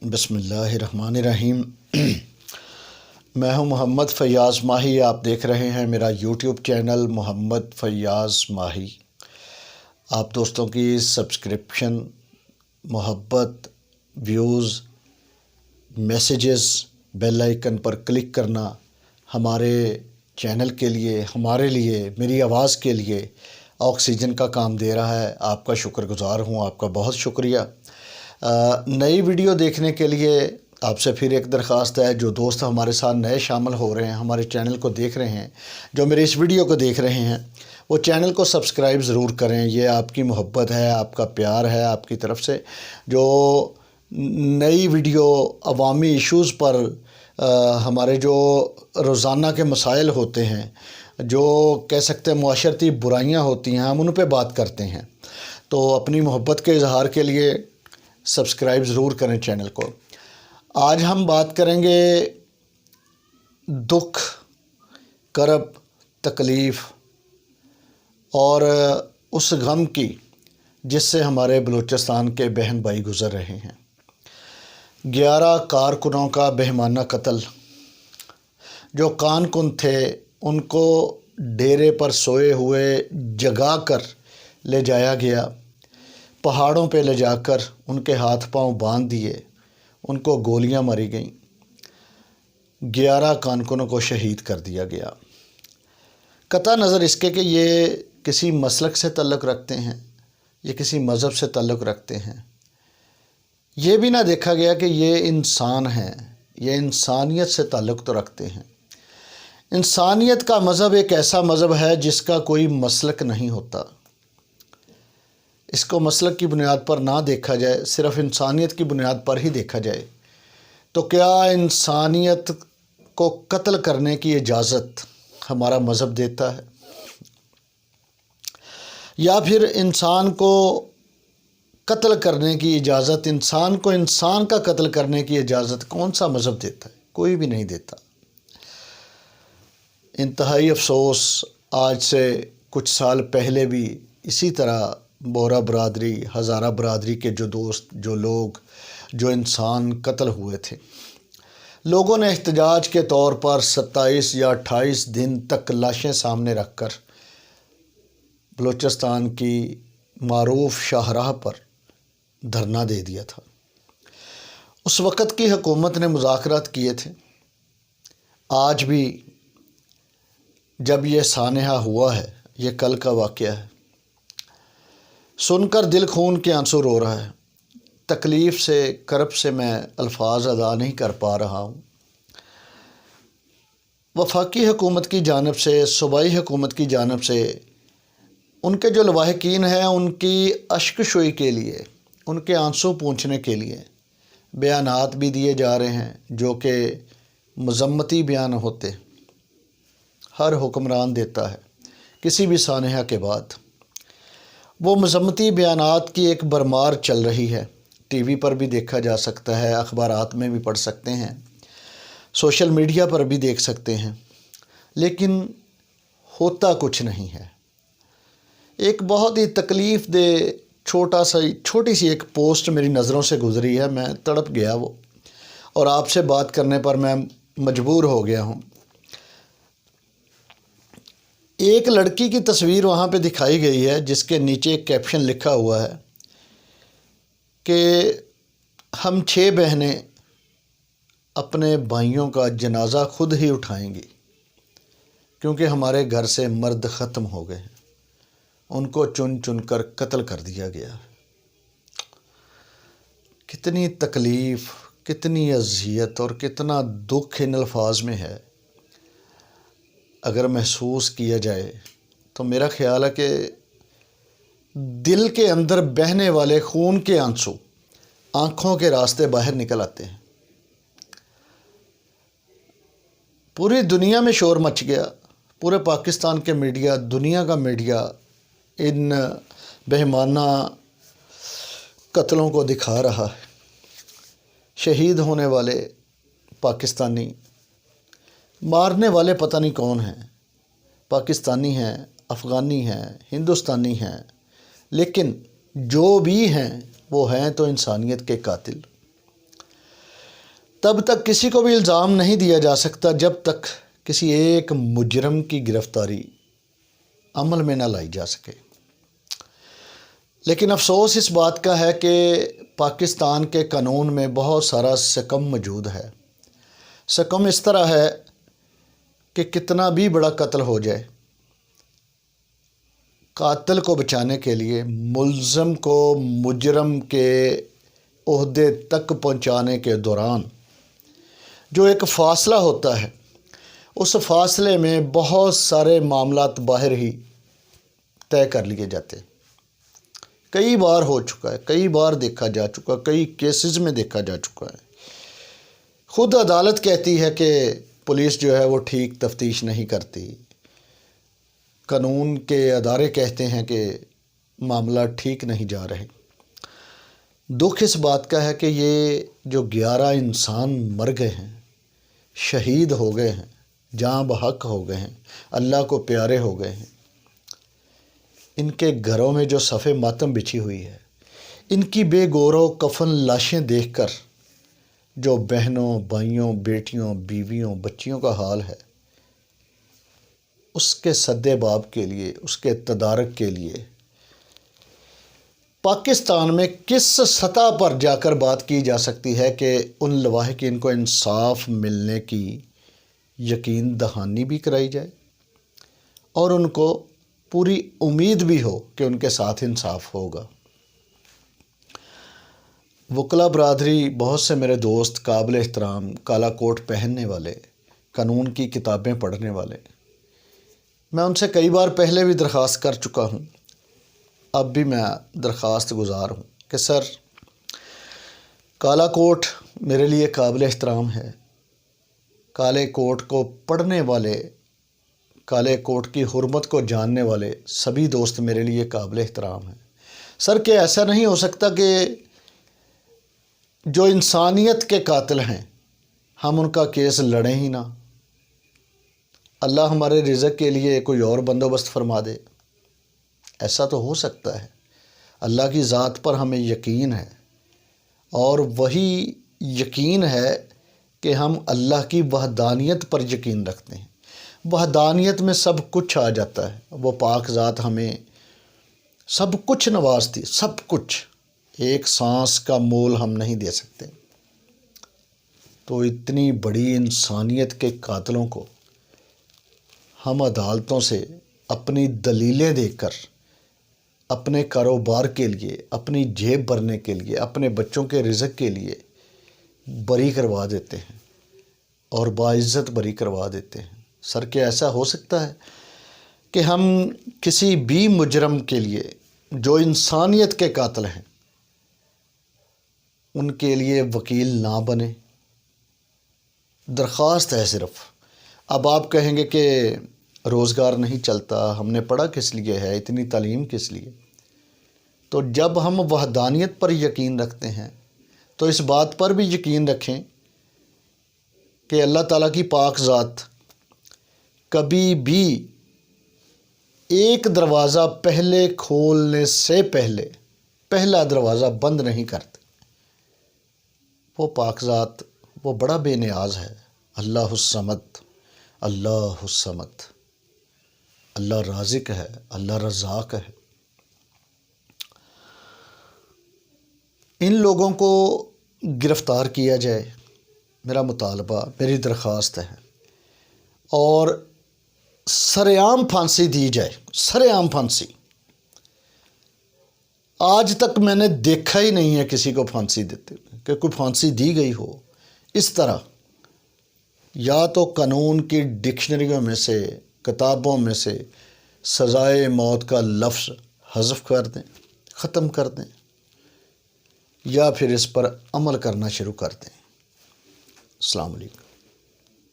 बिस्मिल्लाहिर्रहमानिर्रहीम। मैं हूं मोहम्मद फ़याज़ माही। आप देख रहे हैं मेरा यूट्यूब चैनल मोहम्मद फ़याज़ माही। आप दोस्तों की सब्सक्रिप्शन, मोहब्बत, व्यूज़, मैसेजेस, बेल आइकन पर क्लिक करना हमारे चैनल के लिए, हमारे लिए, मेरी आवाज़ के लिए ऑक्सीजन का काम दे रहा है। आपका शुक्रगुज़ार हूँ, आपका बहुत शुक्रिया। नई वीडियो देखने के लिए आपसे फिर एक दरख्वास्त है। जो दोस्त हमारे साथ नए शामिल हो रहे हैं, हमारे चैनल को देख रहे हैं, जो मेरे इस वीडियो को देख रहे हैं, वो चैनल को सब्सक्राइब ज़रूर करें। ये आपकी मोहब्बत है, आपका प्यार है आपकी तरफ से। जो नई वीडियो अवामी इश्यूज़ पर हमारे जो रोज़ाना के मसाइल होते हैं, जो कह सकते हैं मुआशरती बुराइयां होती हैं, हम उन पे बात करते हैं। तो अपनी मोहब्बत के इजहार के लिए सब्सक्राइब ज़रूर करें चैनल को। आज हम बात करेंगे दुख, करब, तकलीफ़ और उस गम की जिससे हमारे बलूचिस्तान के बहन भाई गुज़र रहे हैं। 11 कारकुनों का बेहमाना कत्ल। जो कारकुन थे उनको डेरे पर सोए हुए जगा कर ले जाया गया, पहाड़ों पे ले जाकर उनके हाथ पांव बांध दिए, उनको गोलियां मारी गईं, 11 कारकुनों को शहीद कर दिया गया। कतई नज़र इसके कि ये किसी मसलक से ताल्लुक़ रखते हैं, ये किसी मज़हब से ताल्लुक़ रखते हैं। ये भी ना देखा गया कि ये इंसान हैं, ये इंसानियत से ताल्लुक़ तो रखते हैं। इंसानियत का मज़हब एक ऐसा मज़हब है जिसका कोई मसलक नहीं होता। इसको मसलक की बुनियाद पर ना देखा जाए, सिर्फ़ इंसानियत की बुनियाद पर ही देखा जाए, तो क्या इंसानियत को कत्ल करने की इजाज़त हमारा मज़हब देता है? या फिर इंसान को कत्ल करने की इजाज़त, इंसान को इंसान का कत्ल करने की इजाज़त कौन सा मज़हब देता है? कोई भी नहीं देता। इंतहाई अफसोस, आज से कुछ साल पहले भी इसी तरह बोहरा बरादरी, हज़ारा बरादरी के जो दोस्त, जो लोग, जो इंसान कत्ल हुए थे, लोगों ने एहतजाज के तौर पर 27 या 28 दिन तक लाशें सामने रखकर बलूचिस्तान की मारूफ शाहराह पर धरना दे दिया था। उस वक़्त की हुकूमत ने मुज़ाकरात किए थे। आज भी जब ये सानहा हुआ है, ये कल का वाक़या है, सुनकर दिल खून के आंसू रो रहा है। तकलीफ़ से, करब से मैं अल्फाज अदा नहीं कर पा रहा हूँ। वफाकी हुकूमत की जानिब से, सूबाई हुकूमत की जानिब से उनके जो लवाहिकीन हैं, उनकी अश्कशोई के लिए, उनके आंसू पोंछने के लिए बयानात भी दिए जा रहे हैं जो कि मज़म्मती बयान होते हर हुक्मरान देता है किसी भी सानहा के बाद। वो मज़म्मती बयानात की एक भरमार चल रही है। टीवी पर भी देखा जा सकता है, अखबारात में भी पढ़ सकते हैं, सोशल मीडिया पर भी देख सकते हैं, लेकिन होता कुछ नहीं है। एक बहुत ही तकलीफ़ दे छोटी सी एक पोस्ट मेरी नज़रों से गुज़री है। मैं तड़प गया वो, और आपसे बात करने पर मैं मजबूर हो गया हूँ। एक लड़की की तस्वीर वहाँ पे दिखाई गई है जिसके नीचे एक कैप्शन लिखा हुआ है कि हम 6 बहनें अपने भाइयों का जनाजा खुद ही उठाएंगी क्योंकि हमारे घर से मर्द ख़त्म हो गए हैं, उनको चुन चुन कर कत्ल कर दिया गया। कितनी तकलीफ़, कितनी अज़ियत और कितना दुख इन अल्फाज में है। अगर महसूस किया जाए तो मेरा ख़्याल है कि दिल के अंदर बहने वाले खून के आंसू आँखों के रास्ते बाहर निकल आते हैं। पूरी दुनिया में शोर मच गया, पूरे पाकिस्तान के मीडिया, दुनिया का मीडिया इन बेईमाना कत्लों को दिखा रहा है। शहीद होने वाले पाकिस्तानी, मारने वाले पता नहीं कौन हैं, पाकिस्तानी हैं, अफ़गानी हैं, हिंदुस्तानी हैं, लेकिन जो भी हैं वो हैं तो इंसानियत के कातिल। تب تک کسی کو بھی الزام نہیں دیا جا سکتا جب تک کسی ایک مجرم کی گرفتاری عمل میں نہ لائی جا سکے۔ لیکن افسوس اس بات کا ہے کہ پاکستان کے قانون میں بہت سارا سکم موجود ہے۔ سکم اس طرح ہے کہ کتنا بھی بڑا قتل ہو جائے، قاتل کو بچانے کے لیے ملزم کو مجرم کے عہدے تک پہنچانے کے دوران جو ایک فاصلہ ہوتا ہے، اس فاصلے میں بہت سارے معاملات باہر ہی طے کر لیے جاتے ہیں۔ کئی بار ہو چکا ہے، کئی بار دیکھا جا چکا، کئی کیسز میں دیکھا جا چکا ہے۔ خود عدالت کہتی ہے کہ پولیس جو ہے وہ ٹھیک تفتیش نہیں کرتی، قانون کے ادارے کہتے ہیں کہ معاملہ ٹھیک نہیں جا رہے۔ دکھ اس بات کا ہے کہ یہ جو 11 انسان مر گئے ہیں، شہید ہو گئے ہیں، جاں بحق ہو گئے ہیں، اللہ کو پیارے ہو گئے ہیں، ان کے گھروں میں جو صف ماتم بچھی ہوئی ہے، ان کی بے گور و کفن لاشیں دیکھ کر جو بہنوں، بھائیوں، بیٹیوں، بیویوں، بچیوں کا حال ہے، اس کے سد باب کے لیے، اس کے تدارک کے لیے پاکستان میں کس سطح پر جا کر بات کی جا سکتی ہے کہ ان لواحقین کو انصاف ملنے کی یقین دہانی بھی کرائی جائے اور ان کو پوری امید بھی ہو کہ ان کے ساتھ انصاف ہوگا۔ وکلا برادری، بہت سے میرے دوست قابل احترام، کالا کوٹ پہننے والے، قانون کی کتابیں پڑھنے والے، میں ان سے کئی بار پہلے بھی درخواست کر چکا ہوں، اب بھی میں درخواست گزار ہوں کہ سر، کالا کوٹ میرے لیے قابل احترام ہے، کالے کوٹ کو پڑھنے والے، کالے کوٹ کی حرمت کو جاننے والے سبھی دوست میرے لیے قابل احترام ہیں۔ سر، کہ ایسا نہیں ہو سکتا کہ جو انسانیت کے قاتل ہیں ہم ان کا کیس لڑیں ہی نہ؟ اللہ ہمارے رزق کے لیے کوئی اور بندوبست فرما دے۔ ایسا تو ہو سکتا ہے۔ اللہ کی ذات پر ہمیں یقین ہے، اور وہی یقین ہے کہ ہم اللہ کی وحدانیت پر یقین رکھتے ہیں۔ وحدانیت میں سب کچھ آ جاتا ہے۔ وہ پاک ذات ہمیں سب کچھ نوازتی، سب کچھ، ایک سانس کا مول ہم نہیں دے سکتے۔ تو اتنی بڑی انسانیت کے قاتلوں کو ہم عدالتوں سے اپنی دلیلیں دے کر اپنے کاروبار کے لیے، اپنی جیب بھرنے کے لیے، اپنے بچوں کے رزق کے لیے بری کروا دیتے ہیں اور باعزت بری کروا دیتے ہیں۔ سر، کہ ایسا ہو سکتا ہے کہ ہم کسی بھی مجرم کے لیے جو انسانیت کے قاتل ہیں ان کے لیے وکیل نہ بنے؟ درخواست ہے صرف۔ اب آپ کہیں گے کہ روزگار نہیں چلتا، ہم نے پڑھا کس لیے ہے، اتنی تعلیم کس لیے؟ تو جب ہم وحدانیت پر یقین رکھتے ہیں تو اس بات پر بھی یقین رکھیں کہ اللہ تعالیٰ کی پاک ذات کبھی بھی ایک دروازہ پہلے کھولنے سے پہلے پہلا دروازہ بند نہیں کرتے۔ وہ پاک ذات، وہ بڑا بے نیاز ہے۔ اللہ الصمد، اللہ الصمد، اللہ رازق ہے، اللہ رزاق ہے۔ ان لوگوں کو گرفتار کیا جائے، میرا مطالبہ، میری درخواست ہے، اور سر عام پھانسی دی جائے، سر عام پھانسی۔ آج تک میں نے دیکھا ہی نہیں ہے کسی کو پھانسی دیتے ہوئے کہ کوئی پھانسی دی گئی ہو اس طرح۔ یا تو قانون کی ڈکشنریوں میں سے، کتابوں میں سے سزائے موت کا لفظ حذف کر دیں، ختم کر دیں، یا پھر اس پر عمل کرنا شروع کر دیں۔ السلام علیکم۔